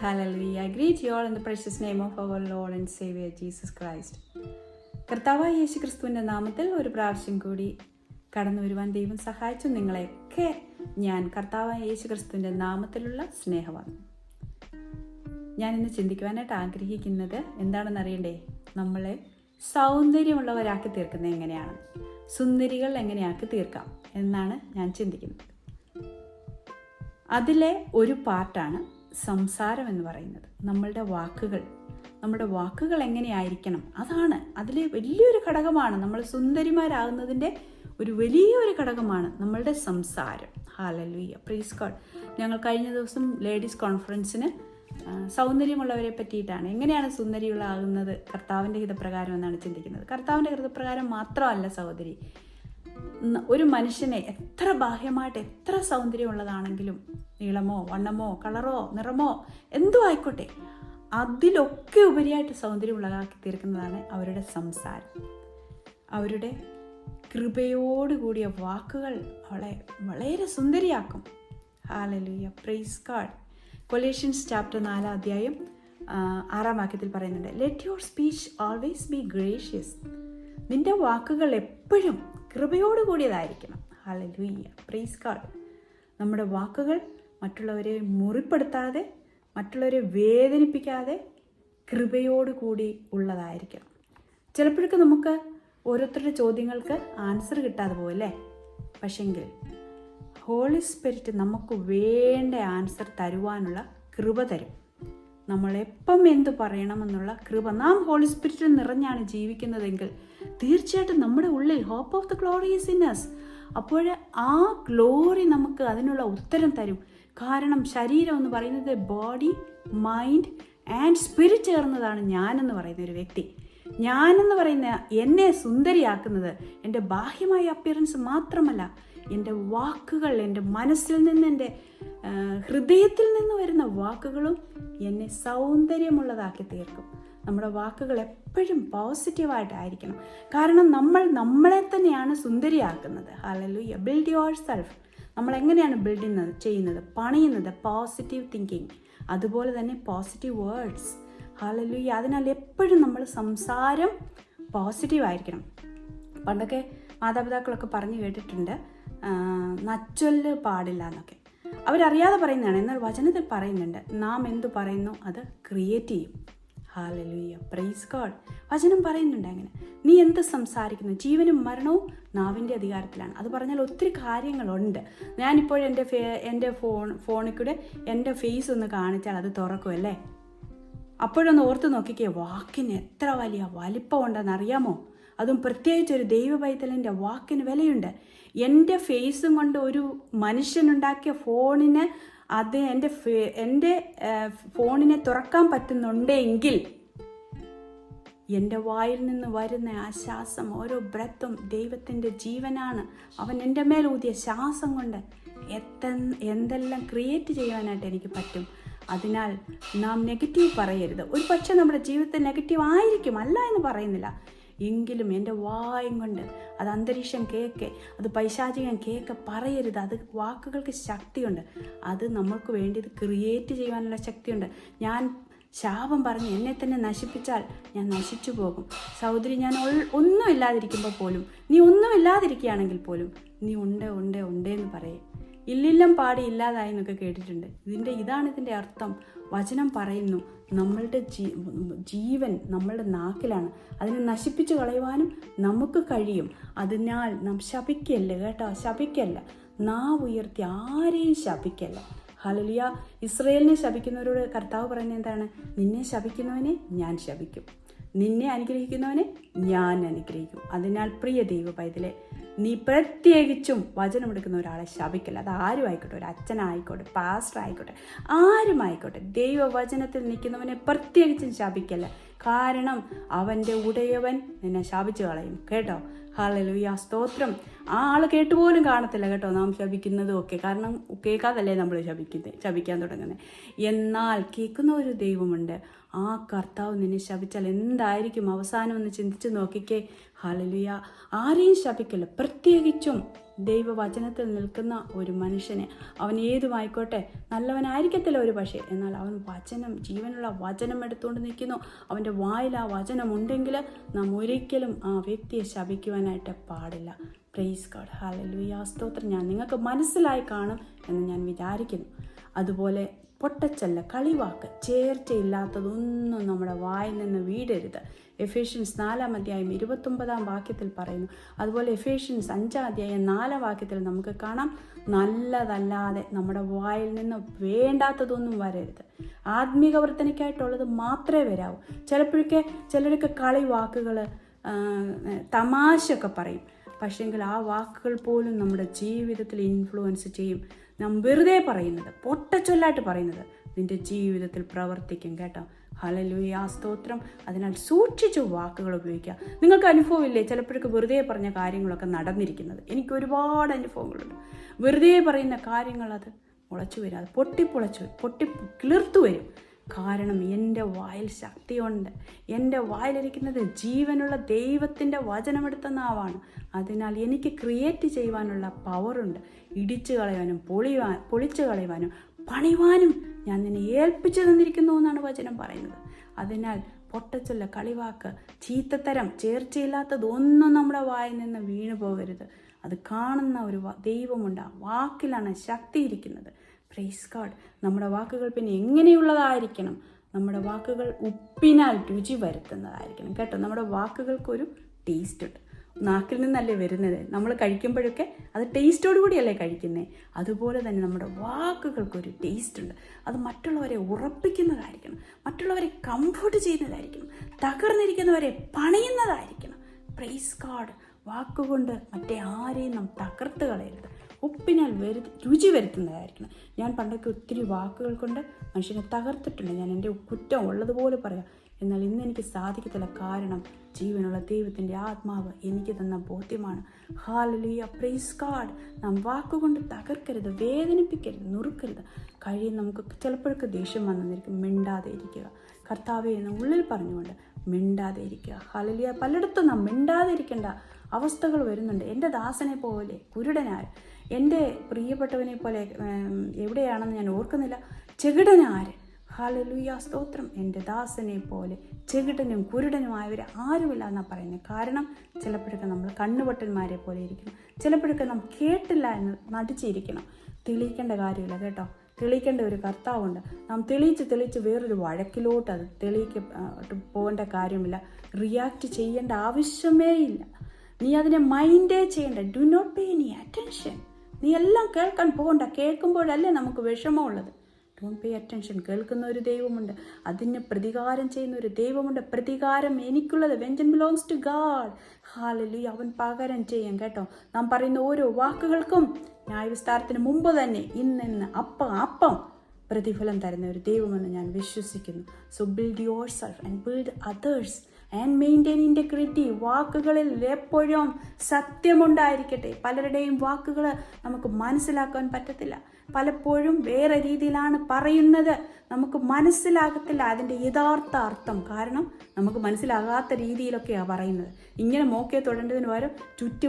Hallelujah. I greet you all in the precious name of our Lord and Savior Jesus Christ. കർത്താവായ യേശു ക്രിസ്തുവിൻ്റെ നാമത്തിൽ ഒരു പ്രാവശ്യം കൂടി കടന്നു വരുവാൻ ദൈവം സഹായിച്ചു നിങ്ങളെയൊക്കെ ഞാൻ കർത്താവായ യേശു ക്രിസ്തുവിൻ്റെ നാമത്തിലുള്ള സ്നേഹമാണ്. ഞാനിന്ന് ചിന്തിക്കുവാനായിട്ട് ആഗ്രഹിക്കുന്നത് എന്താണെന്ന് അറിയണ്ടേ? നമ്മളെ സൗന്ദര്യമുള്ളവരാക്കി തീർക്കുന്നത് എങ്ങനെയാണ്, സുന്ദരികൾ എങ്ങനെയാക്കി തീർക്കാം എന്നാണ് ഞാൻ ചിന്തിക്കുന്നത്. അതിലെ ഒരു പാർട്ടാണ് സംസാരം എന്ന് പറയുന്നത്. നമ്മുടെ വാക്കുകൾ എങ്ങനെയായിരിക്കണം, അതാണ് അതിലെ വലിയൊരു ഘടകമാണ്. നമ്മൾ സുന്ദരിമാരാകുന്നതിൻ്റെ ഒരു വലിയൊരു ഘടകമാണ് നമ്മളുടെ സംസാരം. Hallelujah, praise God. ഞങ്ങൾ കഴിഞ്ഞ ദിവസം ലേഡീസ് കോൺഫറൻസിന് സൗന്ദര്യമുള്ളവരെ പറ്റിയിട്ടാണ്, എങ്ങനെയാണ് സുന്ദരികളാകുന്നത് കർത്താവിൻ്റെ ഹിതപ്രകാരം എന്നാണ് ചിന്തിക്കുന്നത്. കർത്താവിൻ്റെ ഹിതപ്രകാരം മാത്രമല്ല സഹോദരി, ഒരു മനുഷ്യനെ എത്ര ബാഹ്യമായിട്ട് എത്ര സൗന്ദര്യമുള്ളതാണെങ്കിലും, നീളമോ വണ്ണമോ കളറോ നിറമോ എന്തോ ആയിക്കോട്ടെ, അതിലൊക്കെ ഉപരിയായിട്ട് സൗന്ദര്യമുള്ളതാക്കി തീർക്കുന്നതാണ് അവരുടെ സംസാരം. അവരുടെ കൃപയോടുകൂടിയ വാക്കുകൾ അവളെ വളരെ സുന്ദരിയാക്കും. Hallelujah, praise God. Colossians chapter 4 അധ്യായം 6 വാക്യത്തിൽ പറയുന്നുണ്ട്, let your speech always be gracious. നിന്റെ വാക്കുകൾ എപ്പോഴും കൃപയോട് കൂടിയതായിരിക്കണം. Hallelujah, praise God. നമ്മുടെ വാക്കുകൾ മറ്റുള്ളവരെ മുറിപ്പെടുത്താതെ, മറ്റുള്ളവരെ വേദനിപ്പിക്കാതെ കൃപയോട് കൂടി ഉള്ളതായിരിക്കണം. ചിലപ്പോഴൊക്കെ നമുക്ക് ഓരോരുത്തരുടെ ചോദ്യങ്ങൾക്ക് ആൻസർ കിട്ടാതെ പോകല്ലേ, പക്ഷെങ്കിൽ ഹോളി സ്പിരിറ്റ് നമുക്ക് വേണ്ട ആൻസർ തരുവാനുള്ള കൃപ തരും. നമ്മളെപ്പം എന്ത് പറയണമെന്നുള്ള കൃപ, നാം ഹോളി സ്പിരിറ്റിൽ നിറഞ്ഞാണ് ജീവിക്കുന്നതെങ്കിൽ തീർച്ചയായിട്ടും നമ്മുടെ ഉള്ളിൽ hope of the glory is in us. അപ്പോൾ ആ ഗ്ലോറി നമുക്ക് അതിനുള്ള ഉത്തരം തരും. കാരണം ശരീരം എന്ന് പറയുന്നത് ബോഡി, മൈൻഡ് ആൻഡ് സ്പിരിറ്റ് ചേർന്നതാണ് ഞാനെന്ന് പറയുന്ന ഒരു വ്യക്തി. ഞാനെന്ന് പറയുന്ന എന്നെ സുന്ദരിയാക്കുന്നത് എൻ്റെ ബാഹ്യമായ അപ്പിയറൻസ് മാത്രമല്ല, എൻ്റെ വാക്കുകൾ, എൻ്റെ മനസ്സിൽ നിന്ന്, എൻ്റെ ഹൃദയത്തിൽ നിന്ന് വരുന്ന വാക്കുകളും എന്നെ സൗന്ദര്യമുള്ളതാക്കി തീർക്കും. നമ്മുടെ വാക്കുകൾ എപ്പോഴും പോസിറ്റീവായിട്ടായിരിക്കണം. കാരണം നമ്മൾ നമ്മളെ തന്നെയാണ് സുന്ദരിയാക്കുന്നത്. Hallelujah, build yourself. നമ്മളെങ്ങനെയാണ് ചെയ്യുന്നത്, പണിയുന്നത്? പോസിറ്റീവ് തിങ്കിങ്, അതുപോലെ തന്നെ പോസിറ്റീവ് വേർഡ്സ്. ഹല്ലേലൂയ. അതിനാൽ എപ്പോഴും നമ്മൾ സംസാരം പോസിറ്റീവായിരിക്കണം. പണ്ടൊക്കെ മാതാപിതാക്കളൊക്കെ പറഞ്ഞു കേട്ടിട്ടുണ്ട്, നച്ചൊല്ല് പാടില്ല എന്നൊക്കെ. അവരറിയാതെ പറയുന്നതാണ്, എന്നാൽ വചനത്തിൽ പറയുന്നുണ്ട്, നാം എന്തു പറയുന്നു അത് ക്രിയേറ്റ് ചെയ്യും. Hallelujah, praise God. വചനം പറയുന്നുണ്ട് അങ്ങനെ. നീ എന്ത് സംസാരിക്കുന്നു, ജീവനും മരണവും നാവിൻ്റെ അധികാരത്തിലാണ്. അത് പറഞ്ഞാൽ ഒത്തിരി കാര്യങ്ങളുണ്ട്. ഞാനിപ്പോൾ എൻ്റെ ഫോണിൽ കൂടെ എൻ്റെ ഫേസ് ഒന്ന് കാണിച്ചാൽ അത് തുറക്കുമല്ലേ? അപ്പോഴൊന്ന് ഓർത്ത് നോക്കിക്കേ, വാക്കിന് എത്ര വലിയ വലിപ്പം ഉണ്ടെന്ന് അറിയാമോ? അതും പ്രത്യേകിച്ച് ഒരു ദൈവ പൈതലിൻ്റെ വാക്കിന് വിലയുണ്ട്. എൻ്റെ ഫേസും കൊണ്ട് ഒരു മനുഷ്യനുണ്ടാക്കിയ ഫോണിന് അത് എൻ്റെ ഫോണിനെ തുറക്കാൻ പറ്റുന്നുണ്ടെങ്കിൽ എൻ്റെ വായിൽ നിന്ന് വരുന്ന ആ ശ്വാസം, ഓരോ ബ്രത്തും ദൈവത്തിൻ്റെ ജീവനാണ്. അവൻ എൻ്റെ മേൽ ഊതിയ ശ്വാസം കൊണ്ട് എന്തെല്ലാം ക്രിയേറ്റ് ചെയ്യാനായിട്ട് എനിക്ക് പറ്റും. അതിനാൽ നാം നെഗറ്റീവ് പറയരുത്. ഒരു പക്ഷേ നമ്മുടെ ജീവിതത്തിൽ നെഗറ്റീവ് ആയിരിക്കും, അല്ല എന്ന് പറയുന്നില്ല, എങ്കിലും എൻ്റെ വായും കൊണ്ട് അത് അന്തരീക്ഷം കേൾക്കെ, അത് പൈശാചികം കേൾക്കെ പറയരുത്. അത് വാക്കുകൾക്ക് ശക്തിയുണ്ട്. അത് നമ്മൾക്ക് വേണ്ടിയത് ക്രിയേറ്റ് ചെയ്യാനുള്ള ശക്തിയുണ്ട്. ഞാൻ ശാപം പറഞ്ഞ് എന്നെ തന്നെ നശിപ്പിച്ചാൽ ഞാൻ നശിച്ചു പോകും. സഹോദരി, ഞാൻ ഒന്നുമില്ലാതിരിക്കുമ്പോൾ പോലും, നീ ഒന്നുമില്ലാതിരിക്കുകയാണെങ്കിൽ പോലും നീ ഉണ്ടേന്ന് പറയേ. ഇല്ലില്ലം പാടി ഇല്ലാതായി എന്നൊക്കെ കേട്ടിട്ടുണ്ട്. ഇതാണ് ഇതിൻ്റെ അർത്ഥം. വചനം പറയുന്നു, നമ്മളുടെ ജീവൻ നമ്മളുടെ നാക്കിലാണ്. അതിനെ നശിപ്പിച്ച് കളയുവാനും നമുക്ക് കഴിയും. അതിനാൽ നാം ശപിക്കല്ല കേട്ടോ, ശപിക്കല്ല. നാവ് ഉയർത്തി ആരെയും ശപിക്കല്ല. ഹല്ലേലൂയ. ഇസ്രായേലിനെ ശപിക്കുന്നവരോട് കർത്താവ് പറയുന്നത് എന്താണ്? നിന്നെ ശപിക്കുന്നവനെ ഞാൻ ശപിക്കും, നിന്നെ അനുഗ്രഹിക്കുന്നവനെ ഞാൻ അനുഗ്രഹിക്കും. അതിനാൽ പ്രിയ ദൈവ പൈതലേ, നീ പ്രത്യേകിച്ചും വചനമെടുക്കുന്ന ഒരാളെ ശപിക്കല്ല. അത് ആരും ആയിക്കോട്ടെ, ഒരു അച്ഛനായിക്കോട്ടെ, പാസ്റ്റർ ആയിക്കോട്ടെ, ആരും ആയിക്കോട്ടെ, ദൈവവചനത്തിൽ നിൽക്കുന്നവനെ പ്രത്യേകിച്ചും ശപിക്കല്ല. കാരണം അവൻ്റെ ഉടയവൻ നിന്നെ ശപിച്ചു കളയും കേട്ടോ. ഹല്ലേലൂയ, സ്തോത്രം. ആ ആൾ കേട്ടുപോലും കാണത്തില്ല കേട്ടോ നാം ശപിക്കുന്നതും ഒക്കെ. കാരണം കേൾക്കാതല്ലേ നമ്മൾ ശപിക്കാൻ തുടങ്ങുന്നത്. എന്നാൽ കേൾക്കുന്ന ഒരു ദൈവമുണ്ട്. ആ കർത്താവ് നിന്നെ ശപിച്ചാൽ എന്തായിരിക്കും അവസാനം എന്ന് ചിന്തിച്ച് നോക്കിക്കേ. ഹല്ലേലൂയ. ആരെയും ശപിക്കില്ല, പ്രത്യേകിച്ചും ദൈവവചനത്തിൽ നിൽക്കുന്ന ഒരു മനുഷ്യനെ. അവൻ ഏതുമായിക്കോട്ടെ, നല്ലവനായിരിക്കത്തില്ല ഒരു പക്ഷേ, എന്നാൽ അവൻ വചനം, ജീവനുള്ള വചനം എടുത്തുകൊണ്ട് നിൽക്കുന്നു. അവൻ്റെ വായിൽ ആ വചനം ഉണ്ടെങ്കിൽ നാം ഒരിക്കലും ആ വ്യക്തിയെ ശപിക്കുവാനായിട്ട് പാടില്ല. Praise God. ഹല്ലേലൂയ. സ്തോത്രം. ഞാൻ നിങ്ങൾക്ക് മനസ്സിലായി കാണും എന്ന് ഞാൻ വിചാരിക്കുന്നു. അതുപോലെ പൊട്ടച്ചല്ല, കളിവാക്ക്, ചേർച്ചയില്ലാത്തതൊന്നും നമ്മുടെ വായിൽ നിന്ന് വീടരുത്. എഫേഷ്യൻസ് 4:29 പറയുന്നു. അതുപോലെ എഫേഷ്യൻസ് 5:4 നമുക്ക് കാണാം, നല്ലതല്ലാതെ നമ്മുടെ വായിൽ നിന്ന് വേണ്ടാത്തതൊന്നും വരരുത്. ആത്മീക വർധനയ്ക്കായിട്ടുള്ളത് മാത്രമേ വരാവൂ. ചിലർക്ക് കളിവാക്കുകൾ, തമാശയൊക്കെ പറയും, പക്ഷേങ്കിൽ ആ വാക്കുകൾ പോലും നമ്മുടെ ജീവിതത്തിൽ ഇൻഫ്ലുവൻസ് ചെയ്യും. നാം വെറുതെ പറയുന്നത്, പൊട്ടച്ചൊല്ലായിട്ട് പറയുന്നത് നിൻ്റെ ജീവിതത്തിൽ പ്രവർത്തിക്കും കേട്ടോ. ഹല്ലേലൂയ. സ്തോത്രം. അതിനാൽ സൂക്ഷിച്ചു വാക്കുകൾ ഉപയോഗിക്കുക. നിങ്ങൾക്ക് അനുഭവമില്ലേ ചിലപ്പോഴൊക്കെ വെറുതെ പറഞ്ഞ കാര്യങ്ങളൊക്കെ നടന്നിരിക്കുന്നത്? എനിക്ക് ഒരുപാട് അനുഭവങ്ങളുണ്ട്. വെറുതെ പറയുന്ന കാര്യങ്ങൾ അത് മുളച്ചു വരും, അത് പൊട്ടി കിളിർത്തു വരും. കാരണം എൻ്റെ വായിൽ ശക്തിയുണ്ട്. എൻ്റെ വായിലിരിക്കുന്നത് ജീവനുള്ള ദൈവത്തിൻ്റെ വചനമെടുത്ത നാവാണ്. അതിനാൽ എനിക്ക് ക്രിയേറ്റ് ചെയ്യുവാനുള്ള പവറുണ്ട്. ഇടിച്ചു കളയാനും പൊളിച്ചു കളയുവാനും പണിവാനും ഞാൻ നിന്നെ ഏൽപ്പിച്ചു തന്നിരിക്കുന്നു എന്നാണ് വചനം പറയുന്നത്. അതിനാൽ പൊട്ടച്ചൊല്ല, കളിവാക്ക്, ചീത്തത്തരം, ചേർച്ചയില്ലാത്തതൊന്നും നമ്മുടെ വായിൽ നിന്ന് വീണു പോകരുത്. അത് കാണുന്ന ഒരു ദൈവമുണ്ട്. ആ വാക്കിലാണ് ശക്തി ഇരിക്കുന്നത്. Price God. നമ്മുടെ വാക്കുകൾ പിന്നെ എങ്ങനെയുള്ളതായിരിക്കണം? നമ്മുടെ വാക്കുകൾ ഉപ്പിനാൽ രുചി വരുത്തുന്നതായിരിക്കണം കേട്ടോ. നമ്മുടെ വാക്കുകൾക്കൊരു ടേസ്റ്റ് ഉണ്ട്. നാക്കിൽ നിന്നല്ലേ വരുന്നത്. നമ്മൾ കഴിക്കുമ്പോഴൊക്കെ അത് ടേസ്റ്റോടു കൂടിയല്ലേ കഴിക്കുന്നത്. അതുപോലെ തന്നെ നമ്മുടെ വാക്കുകൾക്കൊരു ടേസ്റ്റ് ഉണ്ട്. അത് മറ്റുള്ളവരെ ഉറപ്പിക്കുന്നതായിരിക്കണം, മറ്റുള്ളവരെ കംഫർട്ട് ചെയ്യുന്നതായിരിക്കണം, തകർന്നിരിക്കുന്നവരെ പണിയുന്നതായിരിക്കണം. Praise God. വാക്കുകൊണ്ട് മറ്റേ ആരെയും നാം തകർത്ത് കളയരുത്. ഉപ്പിനാൽ രുചി വരുത്തുന്നതായിരിക്കണം. ഞാൻ പണ്ടൊക്കെ ഒത്തിരി വാക്കുകൾ കൊണ്ട് മനുഷ്യനെ തകർത്തിട്ടുണ്ട്. ഞാൻ എൻ്റെ കുറ്റം ഉള്ളതുപോലെ പറയാം. എന്നാൽ ഇന്ന് എനിക്ക് സാധിക്കത്തില്ല. കാരണം ജീവനുള്ള ദൈവത്തിൻ്റെ ആത്മാവ് എനിക്ക് തന്ന ബോധ്യമാണ്. ഹല്ലേലൂയ. Praise God. നാം വാക്കുകൊണ്ട് തകർക്കരുത്, വേദനിപ്പിക്കരുത്, നുറുക്കരുത്. നമുക്ക് ചിലപ്പോഴൊക്കെ ദേഷ്യം വന്നിരിക്കും. മിണ്ടാതെ ഇരിക്കുക. കർത്താവേ എന്ന് ഉള്ളിൽ പറഞ്ഞുകൊണ്ട് മിണ്ടാതെ ഇരിക്കുക. ഹല്ലേലൂയ. പലയിടത്തും നാം മിണ്ടാതെ ഇരിക്കേണ്ട അവസ്ഥകൾ വരുന്നുണ്ട്. എൻ്റെ ദാസനെ പോലെ കുരുടനാർ, എൻ്റെ പ്രിയപ്പെട്ടവനെ പോലെ എവിടെയാണെന്ന് ഞാൻ ഓർക്കുന്നില്ല, ചെകിടനാര്. ഹല്ലേലൂയ. സ്തോത്രം. എൻ്റെ ദാസനെ പോലെ ചെകിടനും കുരുടനുമായവർ ആരുമില്ല എന്നാണ് പറയുന്നത്. കാരണം ചിലപ്പോഴൊക്കെ നമ്മൾ കണ്ണുപൊട്ടന്മാരെ പോലെ ഇരിക്കണം. ചിലപ്പോഴൊക്കെ നാം കേട്ടില്ല എന്ന് നടിച്ചിരിക്കണം. തെളിയിക്കേണ്ട കാര്യമില്ല കേട്ടോ. തെളിയിക്കേണ്ട ഒരു കർത്താവുണ്ട്. നാം തെളിയിച്ച് വേറൊരു വഴക്കിലോട്ട് അത് പോകേണ്ട കാര്യമില്ല. റിയാക്ട് ചെയ്യേണ്ട ആവശ്യമേ ഇല്ല. നീ അതിനെ മൈൻഡേ ചെയ്യേണ്ട. Do not pay any attention. നീ എല്ലാം കേൾക്കാൻ പോകണ്ട. കേൾക്കുമ്പോഴല്ലേ നമുക്ക് വിഷമമുള്ളത്. Don't pay attention. കേൾക്കുന്ന ഒരു ദൈവമുണ്ട്, അതിന് പ്രതികാരം ചെയ്യുന്ന ഒരു ദൈവമുണ്ട്. പ്രതികാരം എനിക്കുള്ളത്. വെഞ്ചൻ ബിലോങ്സ് ടു ഗാഡ്. ഹല്ലേലൂയ. അവൻ പകരം ചെയ്യാം കേട്ടോ. നാം പറയുന്ന ഓരോ വാക്കുകൾക്കും ന്യായവിസ്താരത്തിന് മുമ്പ് തന്നെ ഇന്ന് അപ്പം പ്രതിഫലം തരുന്ന ഒരു ദൈവമെന്ന് ഞാൻ വിശ്വസിക്കുന്നു. So build your self and build others and maintain integrity. വാക്കുകളിൽ എപ്പോഴും സത്യമുണ്ടായിരിക്കട്ടെ. പലരുടെയും വാക്കുകൾ നമുക്ക് മനസ്സിലാക്കാൻ പറ്റത്തില്ല. പലപ്പോഴും വേറെ രീതിയിലാണ് പറയുന്നത്. നമുക്ക് മനസ്സിലാകത്തില്ല അതിൻ്റെ യഥാർത്ഥ അർത്ഥം. കാരണം നമുക്ക് മനസ്സിലാകാത്ത രീതിയിലൊക്കെയാണ് പറയുന്നത്. ഇങ്ങനെ മോക്കെ തൊടേണ്ടതിന് പകരം ചുറ്റി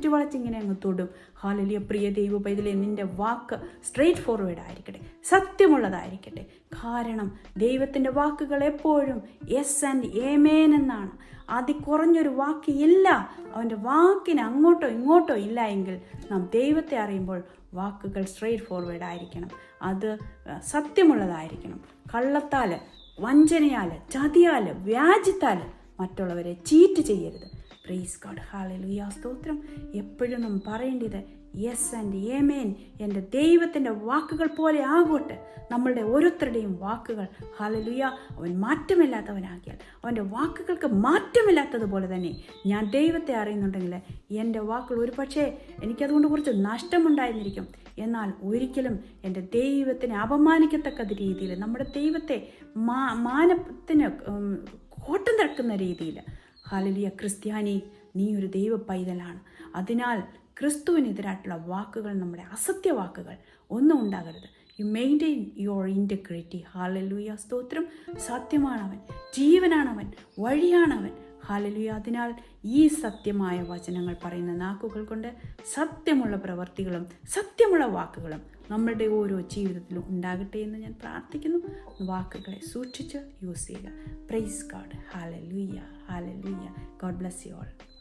വളച്ച് ഇങ്ങനെ അങ്ങ് തൊടും. ഹല്ലേലൂയ. പ്രിയ ദൈവ പൈതലേ, നിൻ്റെ വാക്ക് സ്ട്രെയിറ്റ് ഫോർവേഡ് ആയിരിക്കട്ടെ, സത്യമുള്ളതായിരിക്കട്ടെ. കാരണം ദൈവത്തിൻ്റെ വാക്കുകൾ എപ്പോഴും യെസ് ആൻഡ് ആമേൻ എന്നാണ്. കുറഞ്ഞൊരു വാക്ക് ഇല്ല. അവൻ്റെ വാക്കിന് അങ്ങോട്ടോ ഇങ്ങോട്ടോ ഇല്ല എങ്കിൽ നാം ദൈവത്തെ അറിയുമ്പോൾ വാക്കുകൾ സ്ട്രെയിറ്റ് ഫോർവേഡ് ആയിരിക്കണം. അത് സത്യമുള്ളതായിരിക്കണം. കള്ളത്താൽ, വഞ്ചനയാൽ, ചതിയാൽ, വ്യാജത്താൽ മറ്റുള്ളവരെ ചീറ്റ് ചെയ്യരുത്. Praise God. ഹല്ലേലൂയ. സ്തോത്രം. എപ്പോഴും നാം പറയേണ്ടത് യെസ് ആൻഡ് ആമേൻ. എൻ്റെ ദൈവത്തിൻ്റെ വാക്കുകൾ പോലെ ആകട്ടെ നമ്മളുടെ ഓരോരുത്തരുടെയും വാക്കുകൾ. ഹല്ലേലൂയ. അവൻ മാറ്റമില്ലാത്തവനാക്കിയാൽ അവൻ്റെ വാക്കുകൾക്ക് മാറ്റമില്ലാത്തതുപോലെ തന്നെ ഞാൻ ദൈവത്തെ അറിയുന്നുണ്ടെങ്കിൽ എൻ്റെ വാക്കുകൾ ഒരു പക്ഷേ എനിക്കതുകൊണ്ട് കുറച്ച് നഷ്ടമുണ്ടായിരുന്നിരിക്കും. എന്നാൽ ഒരിക്കലും എൻ്റെ ദൈവത്തിനെ അപമാനിക്കത്തക്ക രീതിയിൽ, നമ്മുടെ ദൈവത്തെ മാനത്തിന് കോട്ടം തട്ടുന്ന രീതിയിൽ, ഹല്ലേലൂയ, ക്രിസ്ത്യാനി, നീ ഒരു ദൈവ പൈതലാണ്. അതിനാൽ ക്രിസ്തുവിനെതിരായിട്ടുള്ള വാക്കുകൾ, നമ്മുടെ അസത്യവാക്കുകൾ ഒന്നും ഉണ്ടാകരുത്. U maintain your integrity. Hallelujah, സ്തോത്രം. സത്യമാണവൻ, ജീവനാണവൻ, വഴിയാണവൻ. ഹാലലൂയ. അതിനാൽ ഈ സത്യമായ വചനങ്ങൾ പറയുന്ന നാക്കുകൾ കൊണ്ട് സത്യമുള്ള പ്രവർത്തികളും സത്യമുള്ള വാക്കുകളും നമ്മളുടെ ഓരോ ജീവിതത്തിലും ഉണ്ടാകട്ടെ എന്ന് ഞാൻ പ്രാർത്ഥിക്കുന്നു. വാക്കുകളെ സൂക്ഷിച്ച് യൂസ് ചെയ്യുക. Praise God. Hallelujah, hallelujah. God bless you all.